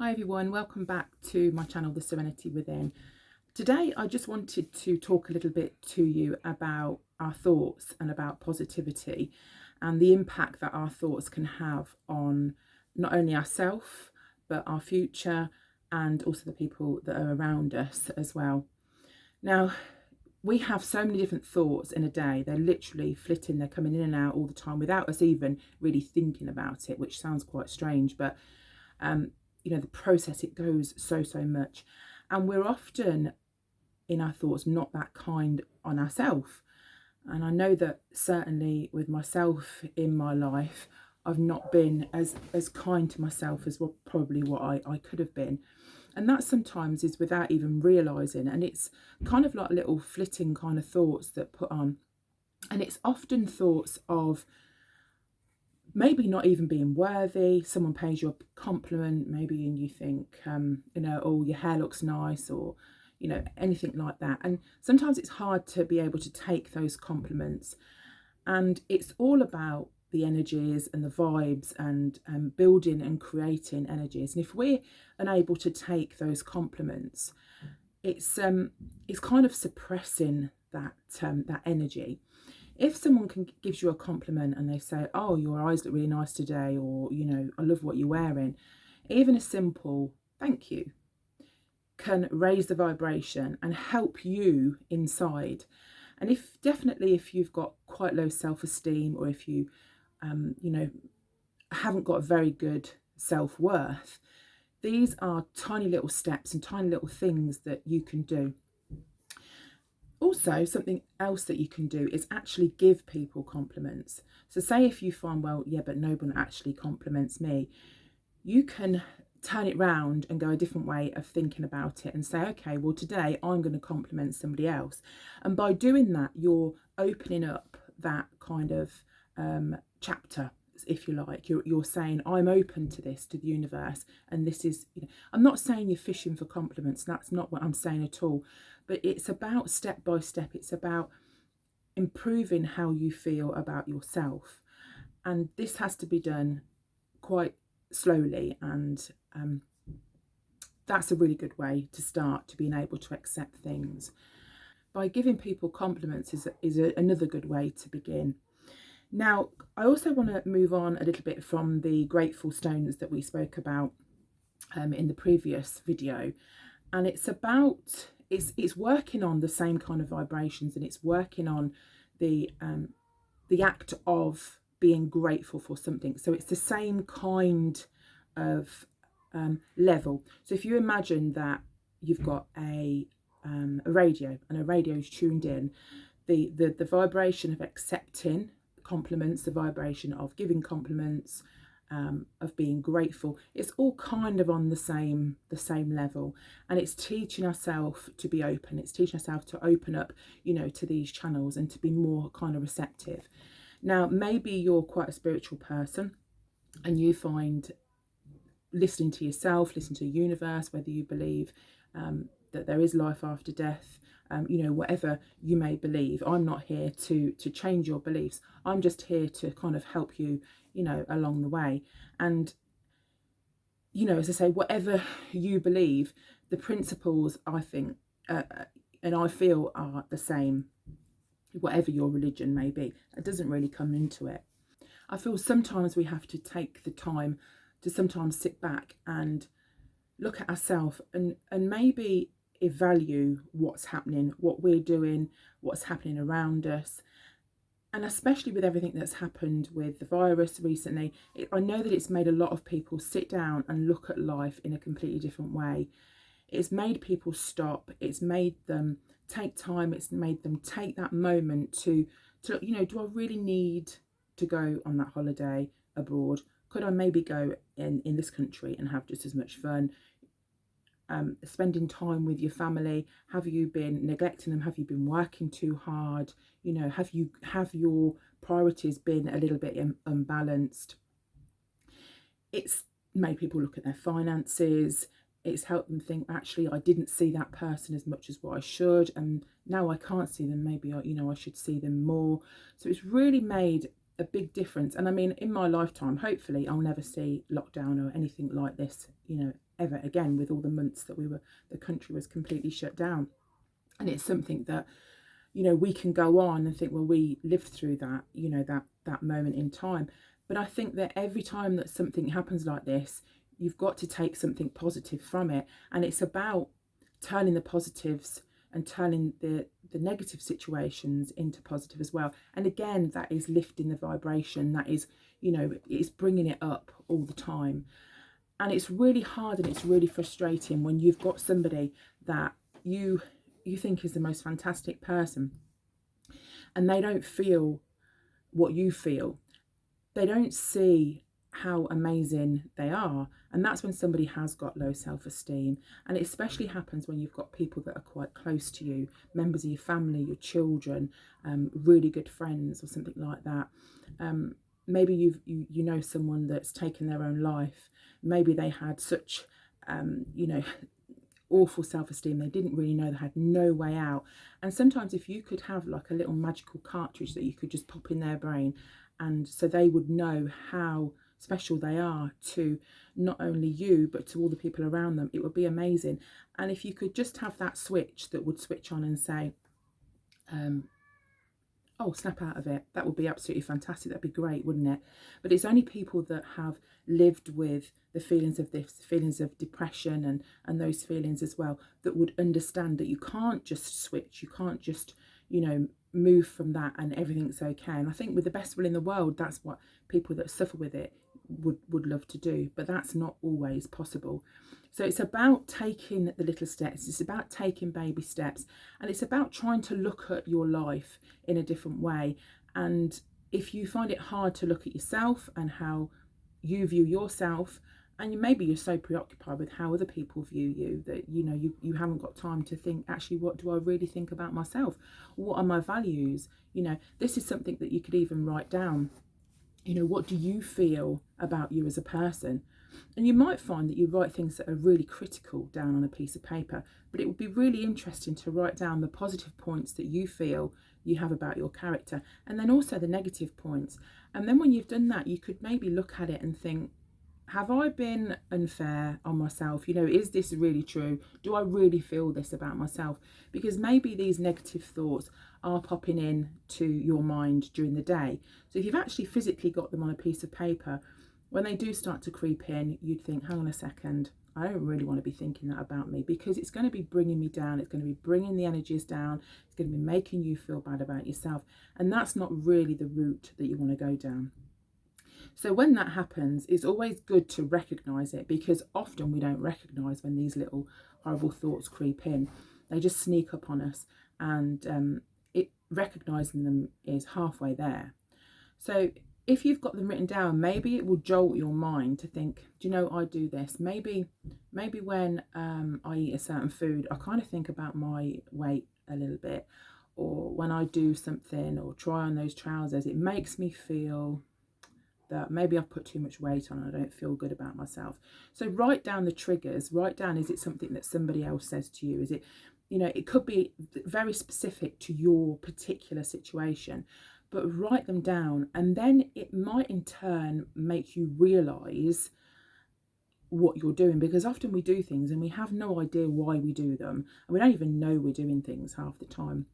Hi everyone, welcome back to my channel, The Serenity Within. Today I just wanted to talk a little bit to you about our thoughts and about positivity and the impact that our thoughts can have on not only ourselves but our future and also the people that are around us as well. Now, we have so many different thoughts in a day. They're literally flitting, they're coming in and out all the time without us even really thinking about it, which sounds quite strange, but the process, it goes so much, and we're often in our thoughts not that kind on ourselves. And I know that certainly with myself in my life, I've not been as kind to myself as what I could have been. And that sometimes is without even realizing, and it's kind of like little flitting kind of thoughts that put on, and it's often thoughts of maybe not even being worthy. Someone pays you a compliment maybe and you think oh, your hair looks nice, or anything like that. And sometimes it's hard to be able to take those compliments, and it's all about the energies and the vibes and building and creating energies. And if we're unable to take those compliments, it's kind of suppressing that energy. If someone gives you a compliment and they say, oh, your eyes look really nice today, or I love what you're wearing, even a simple thank you can raise the vibration and help you inside. And if you've got quite low self-esteem, or if you haven't got a very good self-worth, these are tiny little steps and tiny little things that you can do. Also, something else that you can do is actually give people compliments. So say if you find, well, yeah, but no one actually compliments me, you can turn it round and go a different way of thinking about it and say, okay, well, today I'm going to compliment somebody else. And by doing that, you're opening up that kind of chapter, if you like. You're saying, I'm open to this, to the universe, and this is, I'm not saying you're fishing for compliments. That's not what I'm saying at all. But it's about step by step. It's about improving how you feel about yourself. And this has to be done quite slowly. And that's a really good way to start, to being able to accept things. By giving people compliments is another good way to begin. Now, I also want to move on a little bit from the grateful stones that we spoke about in the previous video. And it's about, it's working on the same kind of vibrations, and it's working on the act of being grateful for something. So it's the same kind of level. So if you imagine that you've got a radio, and a radio is tuned in, the vibration of accepting compliments, the vibration of giving compliments, of being grateful, it's all kind of on the same level. And it's teaching ourselves to be open. It's teaching ourselves to open up, to these channels, and to be more kind of receptive. Now, maybe you're quite a spiritual person, and you find listening to yourself, listening to the universe, whether you believe that there is life after death, whatever you may believe. I'm not here to change your beliefs. I'm just here to kind of help you, along the way. And, as I say, whatever you believe, the principles, I think, and I feel are the same, whatever your religion may be. It doesn't really come into it. I feel sometimes we have to take the time to sometimes sit back and look at ourselves and maybe evaluate what's happening, what we're doing, what's happening around us. And especially with everything that's happened with the virus recently, I know that it's made a lot of people sit down and look at life in a completely different way. It's made people stop. It's made them take time. It's made them take that moment to do I really need to go on that holiday abroad? Could I maybe go in this country and have just as much fun? Spending time with your family. Have you been neglecting them? Have you been working too hard? Have your priorities been a little bit unbalanced? It's made people look at their finances. It's helped them think, actually, I didn't see that person as much as what I should, and now I can't see them. Maybe I should see them more. So it's really made a big difference. And I mean, in my lifetime, hopefully I'll never see lockdown or anything like this, you know, ever again, with all the months that the country was completely shut down. And it's something that, you know, we can go on and think, well, we lived through that, you know, that moment in time. But I think that every time that something happens like this, you've got to take something positive from it. And it's about turning the positives and turning the negative situations into positive as well. And again, that is lifting the vibration. That is, you know, it's bringing it up all the time. And it's really hard and it's really frustrating when you've got somebody that you think is the most fantastic person, and they don't feel what you feel. They don't see how amazing they are. And that's when somebody has got low self-esteem. And it especially happens when you've got people that are quite close to you, members of your family, your children, really good friends or something like that. Maybe you know someone that's taken their own life. Maybe they had such, you know, awful self-esteem, they didn't really know, they had no way out. And sometimes if you could have like a little magical cartridge that you could just pop in their brain, and so they would know how special they are to not only you but to all the people around them, it would be amazing. And if you could just have that switch that would switch on and say, oh, snap out of it, that would be absolutely fantastic, that'd be great, wouldn't it? But it's only people that have lived with the feelings of this, feelings of depression and those feelings as well, that would understand that you can't just switch, you can't just, you know, move from that and everything's okay. And I think with the best will in the world, that's what people that suffer with it would love to do, but that's not always possible. So it's about taking the little steps, it's about taking baby steps, and it's about trying to look at your life in a different way. And if you find it hard to look at yourself and how you view yourself, and maybe you're so preoccupied with how other people view you that, you know, you haven't got time to think, actually, what do I really think about myself? What are my values? You know, this is something that you could even write down. You know, what do you feel about you as a person? And you might find that you write things that are really critical down on a piece of paper, but it would be really interesting to write down the positive points that you feel you have about your character, and then also the negative points. And then when you've done that, you could maybe look at it and think, have I been unfair on myself? You know, is this really true? Do I really feel this about myself? Because maybe these negative thoughts are popping in to your mind during the day. So if you've actually physically got them on a piece of paper, when they do start to creep in, you'd think, hang on a second, I don't really want to be thinking that about me, because it's going to be bringing me down. It's going to be bringing the energies down. It's going to be making you feel bad about yourself. And that's not really the route that you want to go down. So when that happens, it's always good to recognise it, because often we don't recognise when these little horrible thoughts creep in. They just sneak up on us, and recognising them is halfway there. So if you've got them written down, maybe it will jolt your mind to think, do you know, I do this. Maybe when I eat a certain food, I kind of think about my weight a little bit. Or when I do something or try on those trousers, it makes me feel that maybe I've put too much weight on and I don't feel good about myself. So write down the triggers. Write down, is it something that somebody else says to you? Is it, you know, it could be very specific to your particular situation, but write them down, and then it might in turn make you realise what you're doing, because often we do things and we have no idea why we do them, and we don't even know we're doing things half the time.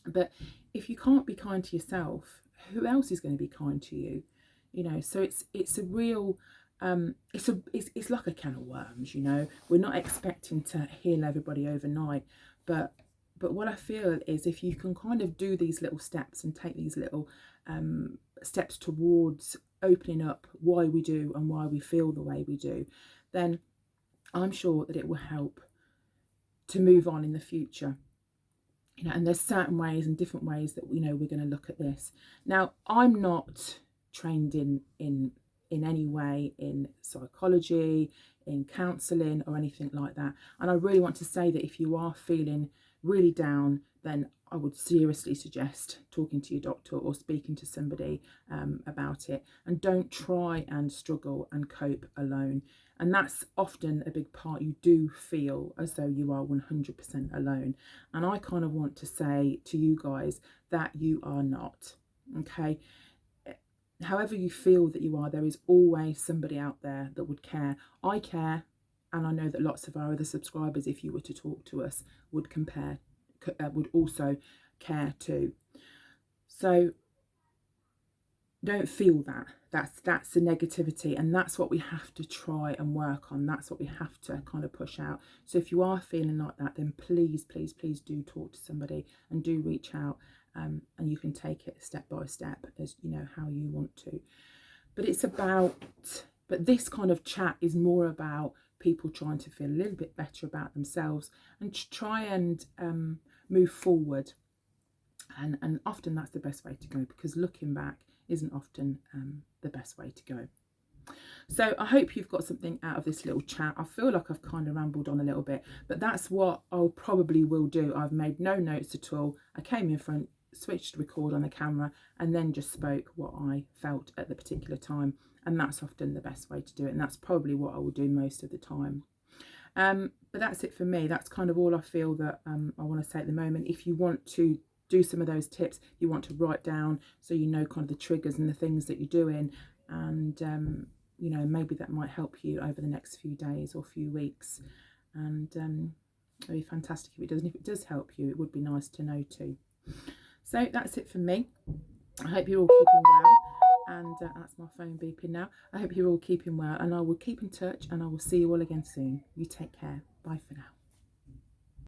But if you can't be kind to yourself, who else is going to be kind to you? You know, so it's a real it's like a can of worms. You know, we're not expecting to heal everybody overnight, but what I feel is, if you can kind of do these little steps and take these little steps towards opening up why we do and why we feel the way we do, then I'm sure that it will help to move on in the future. You know, and there's certain ways and different ways that, you know, we're going to look at this. Now, I'm not trained in any way in psychology, in counselling or anything like that. And I really want to say that if you are feeling really down, then I would seriously suggest talking to your doctor or speaking to somebody about it. And don't try and struggle and cope alone. And that's often a big part. You do feel as though you are 100% alone. And I kind of want to say to you guys that you are not. Okay. however you feel that you are, there is always somebody out there that would care. I care, and I know that lots of our other subscribers, if you were to talk to us, would would also care too. So don't feel that. That's the negativity, and that's what we have to try and work on. That's what we have to kind of push out. So if you are feeling like that, then please, please, please do talk to somebody and do reach out, and you can take it step by step as you know how you want to. But but this kind of chat is more about people trying to feel a little bit better about themselves and try and move forward. And often that's the best way to go, because looking back isn't often the best way to go. So I hope you've got something out of this little chat. I feel like I've kind of rambled on a little bit, but that's what I'll probably will do. I've made no notes at all. I came in front, switched record on the camera, and then just spoke what I felt at the particular time. And that's often the best way to do it. And that's probably what I will do most of the time. But that's it for me. That's kind of all I feel that I want to say at the moment. If you want to do some of those tips, you want to write down so you know kind of the triggers and the things that you're doing, and you know, maybe that might help you over the next few days or few weeks. And it'd be fantastic if it does. And if it does help you, it would be nice to know too. So that's it for me. I hope you're all keeping well. And that's my phone beeping now. I hope you're all keeping well, and I will keep in touch, and I will see you all again soon. You take care. Bye for now.